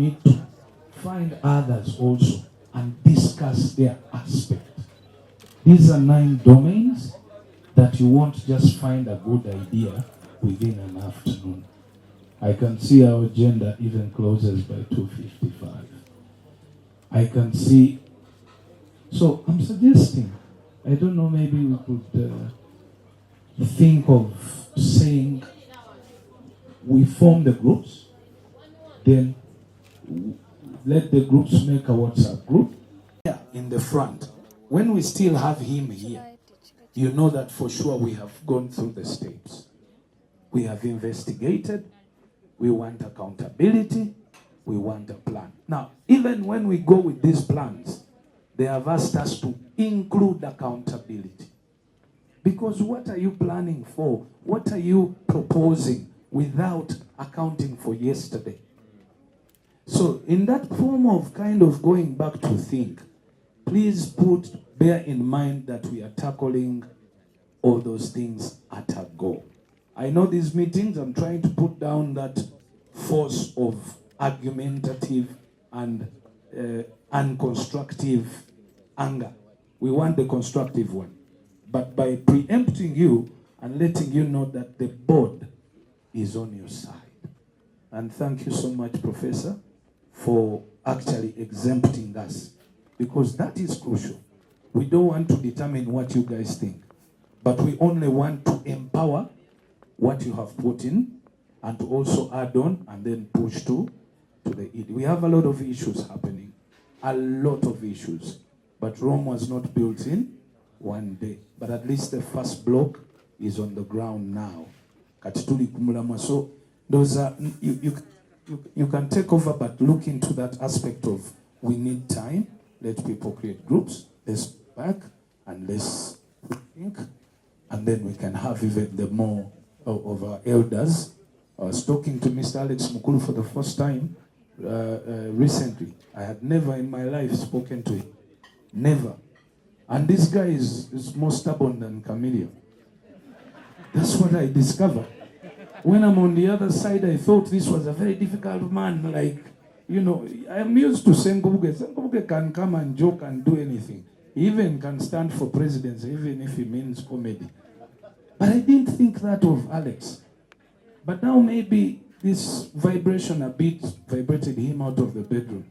need to find others also and discuss their aspect. These are 9 domains that you won't just find a good idea within an afternoon. I can see our agenda even closes by 2:55. I can see. So I'm suggesting, I don't know, maybe we could think of saying we form the groups, then let the groups make a WhatsApp group. Yeah, in the front. When we still have him here, you know that for sure we have gone through the steps. We have investigated. We want accountability. We want a plan. Now, even when we go with these plans, they have asked us to include accountability. Because what are you planning for? What are you proposing without accounting for yesterday? So in that form of kind of going back to think, please bear in mind that we are tackling all those things at a go. I know these meetings, I'm trying to put down that force of argumentative and unconstructive anger. We want the constructive one. But by preempting you and letting you know that the board is on your side. And thank you so much, Professor, for actually exempting us. Because that is crucial. We don't want to determine what you guys think. But we only want to empower what you have put in and to also add on and then push to the ED. We have a lot of issues happening. A lot of issues. But Rome was not built in one day. But at least the first block is on the ground now. So those are, you can take over, but look into that aspect of we need time. Let people create groups. Let's back and let's think. And then we can have even the more of our elders. I was talking to Mr. Alex Mukulu for the first time recently. I had never in my life spoken to him. Never. And this guy is more stubborn than Chameleon. That's what I discovered. When I'm on the other side, I thought this was a very difficult man. Like, you know, I'm used to Sengobuge. Sengobuge can come and joke and do anything. He even can stand for presidency, even if he means comedy. But I didn't think that of Alex. But now maybe this vibration a bit vibrated him out of the bedroom.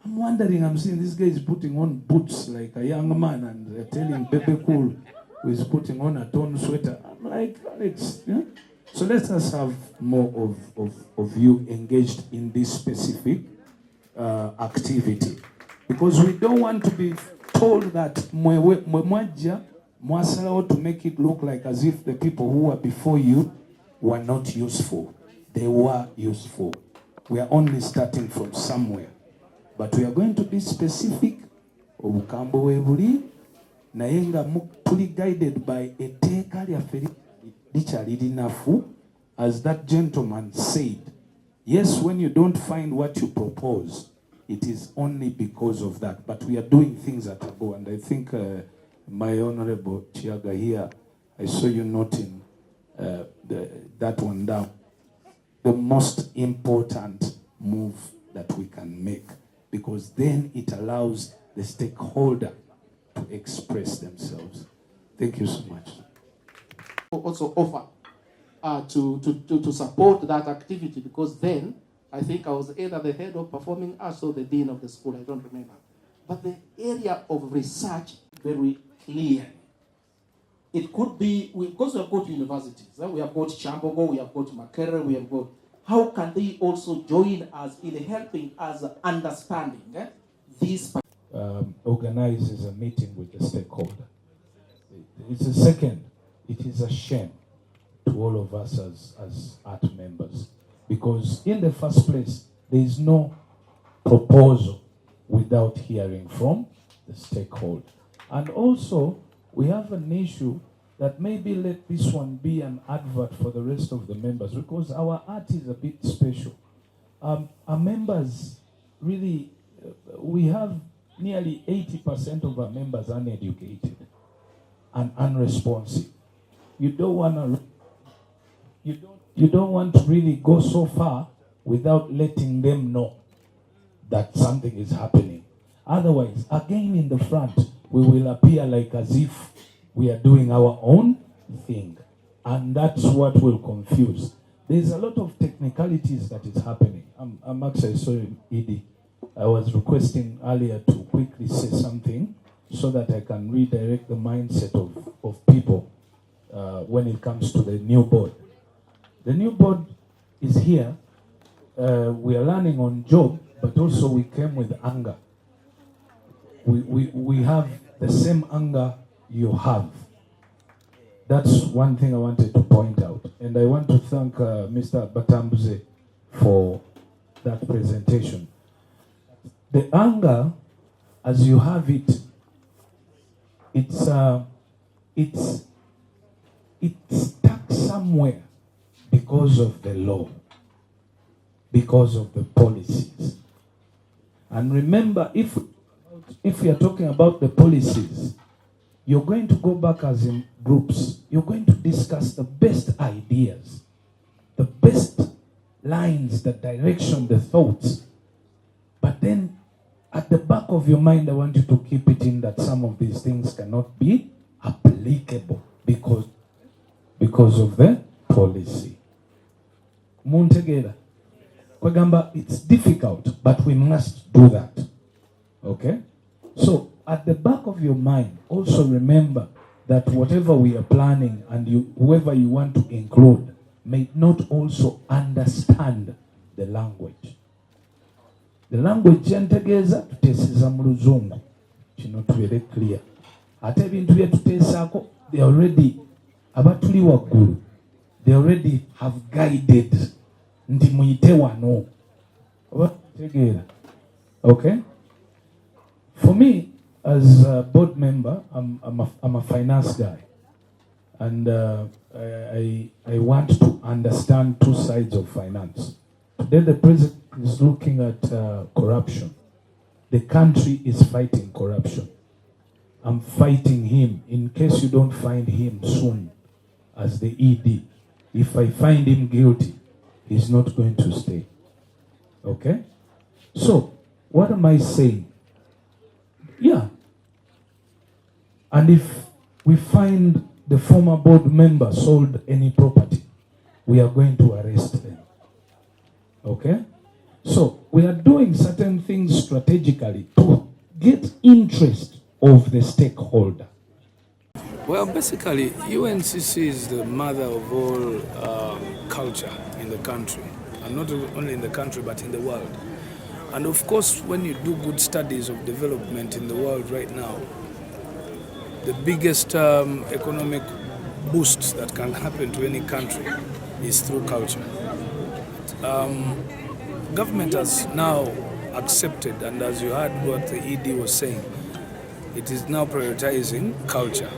I'm wondering, I'm seeing this guy is putting on boots like a young man and telling Bebe Cool who is putting on a torn sweater. I'm like, Alex, yeah? So let us have more of you engaged in this specific activity. Because we don't want to be told that to make it look like as if the people who were before you were not useful. They were useful. We are only starting from somewhere. But we are going to be specific. Fully guided by a as that gentleman said. Yes, when you don't find what you propose, it is only because of that. But we are doing things at a go. And I think my Honorable Chiaga here, I saw you noting that one down. The most important move that we can make. Because then it allows the stakeholder to express themselves. Thank you so much. Also offer to support that activity, because then I think I was either the head of performing arts or the dean of the school, I don't remember. But the area of research very clear. It could be, because we have got universities, we have got Chambogo, we have got Makerere, we have got, how can they also join us in helping us understanding this? Organizes a meeting with the stakeholder. It's a second. It is a shame to all of us as art members, because in the first place, there is no proposal without hearing from the stakeholder. And also, we have an issue that maybe let this one be an advert for the rest of the members, because our art is a bit special. Our members really, we have nearly 80% of our members uneducated and unresponsive. You don't want to really go so far without letting them know that something is happening. Otherwise, again in the front, we will appear like as if we are doing our own thing. And that's what will confuse. There's a lot of technicalities that is happening. I'm actually sorry, Edie. I was requesting earlier to quickly say something so that I can redirect the mindset of people when it comes to the new board. The new board is here. We are learning on job, but also we came with anger. We have the same anger you have. That's one thing I wanted to point out. And I want to thank Mr. Batambuze for that presentation. The anger, as you have it, it's stuck somewhere because of the law, because of the policies. And remember, if we are talking about the policies, you're going to go back as in groups. You're going to discuss the best ideas, the best lines, the direction, the thoughts. But then at the back of your mind, I want you to keep it in that some of these things cannot be applicable because of the policy. Muntegeda. Kwagamba, it's difficult, but we must do that. Okay? So, at the back of your mind, also remember that whatever we are planning and whoever you want to include may not also understand the language. The language yentegeeza tuteeseza mu luzungu. Kino tubeere clear. Ate ebintu bye tuteesaako, they already abatuli waggulu. They already have guided ndi muyite wano. Obategeera. Okay? For me, as a board member, I'm a finance guy. And I want to understand two sides of finance. Today the president is looking at corruption. The country is fighting corruption. I'm fighting him. In case you don't find him soon as the ED, if I find him guilty, he's not going to stay. Okay? So, what am I saying? Yeah. And if we find the former board member sold any property, we are going to arrest them. Okay? So, we are doing certain things strategically to get interest of the stakeholder. Well, basically, UNCC is the mother of all culture in the country. And not only in the country, but in the world. And of course, when you do good studies of development in the world right now, the biggest economic boost that can happen to any country is through culture. Government has now accepted, and as you heard what the ED was saying, it is now prioritizing culture.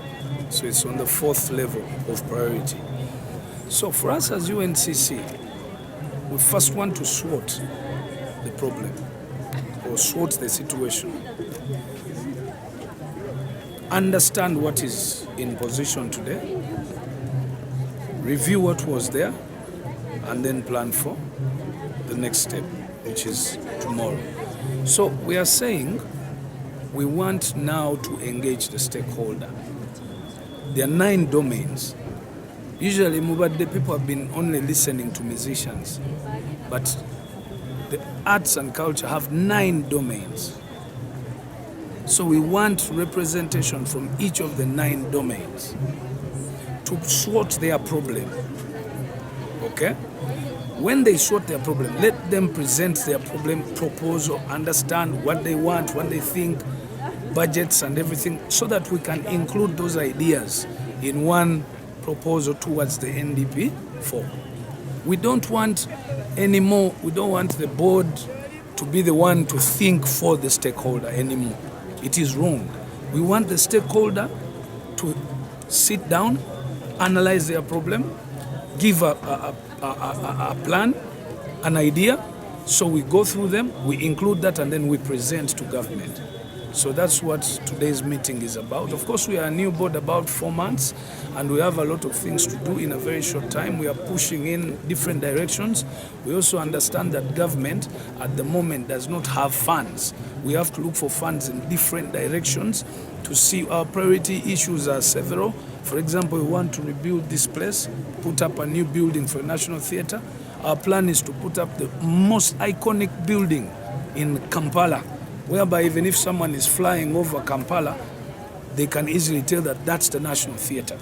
So it's on the 4th level of priority. So for us as UNCC, we first want to sort the problem or sort the situation. Understand what is in position today, review what was there, and then plan for the next step, which is tomorrow. So we are saying we want now to engage the stakeholder. There are 9 domains. Usually, the people have been only listening to musicians, but the arts and culture have 9 domains. So we want representation from each of the 9 domains to sort their problem. Okay? When they sort their problem, let them present their problem proposal, understand what they want, what they think, budgets and everything, so that we can include those ideas in one proposal towards the NDP 4. We don't want anymore, we don't want the board to be the one to think for the stakeholder anymore. It is wrong. We want the stakeholder to sit down, analyze their problem, give a plan, an idea, so we go through them, we include that, and then we present to government. So that's what today's meeting is about. Of course, we are a new board, about 4 months, and we have a lot of things to do in a very short time. We are pushing in different directions. We also understand that government at the moment does not have funds. We have to look for funds in different directions to see. Our priority issues are several. For example, we want to rebuild this place, put up a new building for a National Theatre. Our plan is to put up the most iconic building in Kampala, whereby even if someone is flying over Kampala, they can easily tell that that's the National Theatre.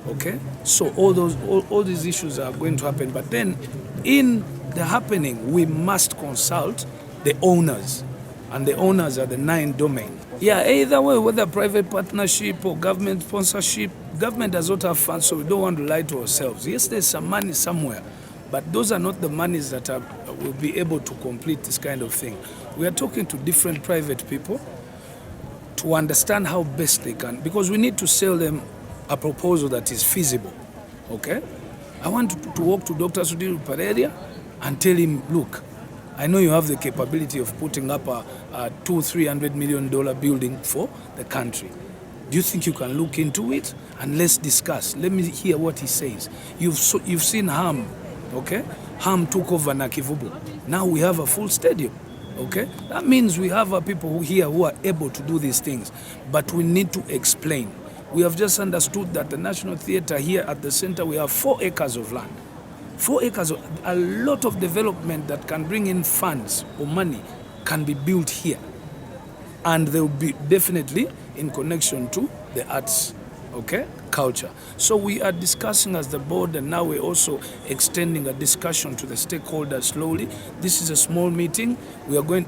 Okay? So all these issues are going to happen. But then in the happening, we must consult the owners. And the owners are the 9 domains. Yeah, either way, whether private partnership or government sponsorship, government does not have funds, so we don't want to lie to ourselves. Yes, there's some money somewhere, but those are not the monies that will be able to complete this kind of thing. We are talking to different private people to understand how best they can, because we need to sell them a proposal that is feasible. Okay? I want to walk to Dr. Sudhir Pareria and tell him, look, I know you have the capability of putting up a $200-300 million building for the country. Do you think you can look into it? And let's discuss. Let me hear what he says. You've seen Ham, okay? Ham took over Nakivubu. Now we have a full stadium, okay? That means we have people here who are able to do these things, but we need to explain. We have just understood that the National Theatre here at the center, we have 4 acres of land. 4 acres, a lot of development that can bring in funds or money can be built here. And they will be definitely in connection to the arts, okay, culture. So we are discussing as the board, and now we're also extending a discussion to the stakeholders slowly. This is a small meeting.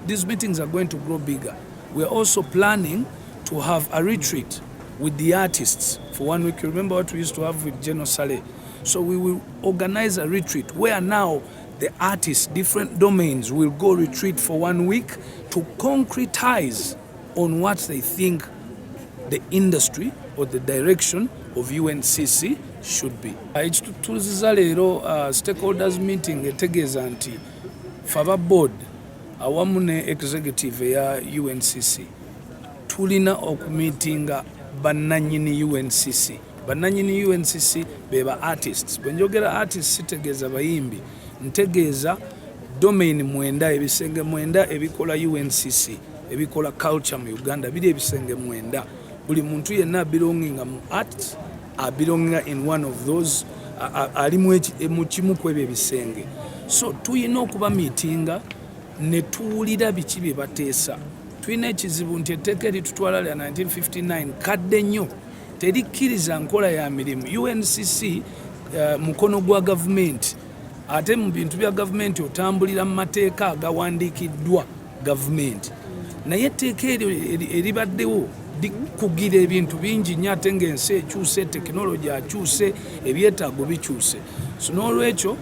These meetings are going to grow bigger. We are also planning to have a retreat with the artists for 1 week. You remember what we used to have with General Saleh? So we will organize a retreat where now the artists, different domains, will go retreat for 1 week to concretize on what they think the industry or the direction of UNCC should be. Ekitutuuziza leero stakeholders meeting etegeeza nti fava board awamu ne executive ya UNCC tulina okumeetinga bannannyini UNCC. Bannannyini UNCC beba artists. Bwe njogera artists sitegeeza bayimbi, ntegeeza domain 9, ebisenge 9 ebikola UNCC, ebikola culture mu Uganda, biri ebisenge 9. Buli muntu yenna belonginga mu art, belonginga in one of those, ali mu kimu ku ebyo ebisenge. So tuyina okuba meetinga ne tuwulira biki bye bateesa. Tuyina ekizibu nti etteeka eritutwala lya 1959 kadde nnyo, terikkiriza nkola ya mirimu. UNCC mukono gwa gavumenti, ate mu bintu bya gavumenti otambulira mu mateeka agawandiikiddwa gavumenti. Naye etteeka eryo eribaddewo likugira ebintu bingi nnyo, ate ng'ensi ekyuse, tekinologi akyuse, ebyetaago bikyuse. So n'olwekyo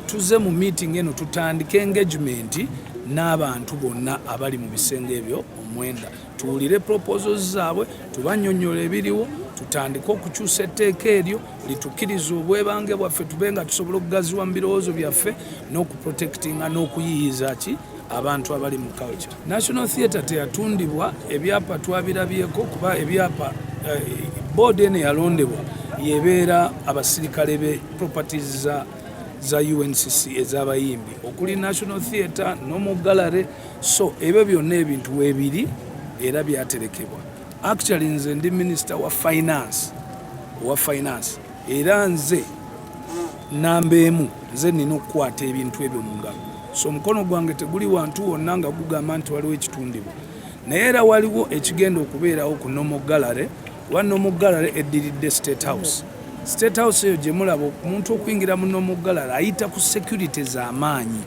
tuze mu meeting eno tutandike engagement n'abantu bonna abali mu bisenge ebyo 9. Tuwulire proposals zaabwe, tubannyonnyola ebiriwo, tutandike okukyusa etteeka eryo litukkiriza obwebange bwaffe, tube nga tusobola okugaziwa mu birowoozo byaffe n'okuprotectinga n'okuyiyiza ki abantu abali mu culture. National Theatre teyatundibwa, ebyapa twabirabyeko kuba ebyapa board eno yalondebwa yebeera abasirikale be properties za UNCC ez'abayimbi okuli National Theatre Normal Gallery. So ebyo byonna ebintu weebiri era byaterekebwa. Actually nze ndi minister wa finance era nze nambeemu nze nina okukwata ebintu ebyo mu ngalo. So mukono gwange teguli wantu wonna nga gugamba nti waliwo ekitundibwa, naye era waliwo ekigenda okubeerawo ku Normal Gallery. Wa Normal Gallery eddiridde State House. State House eyo gye mulaba omuntu okuyingira mu Normal Gallery ayita ku security z'amaanyi.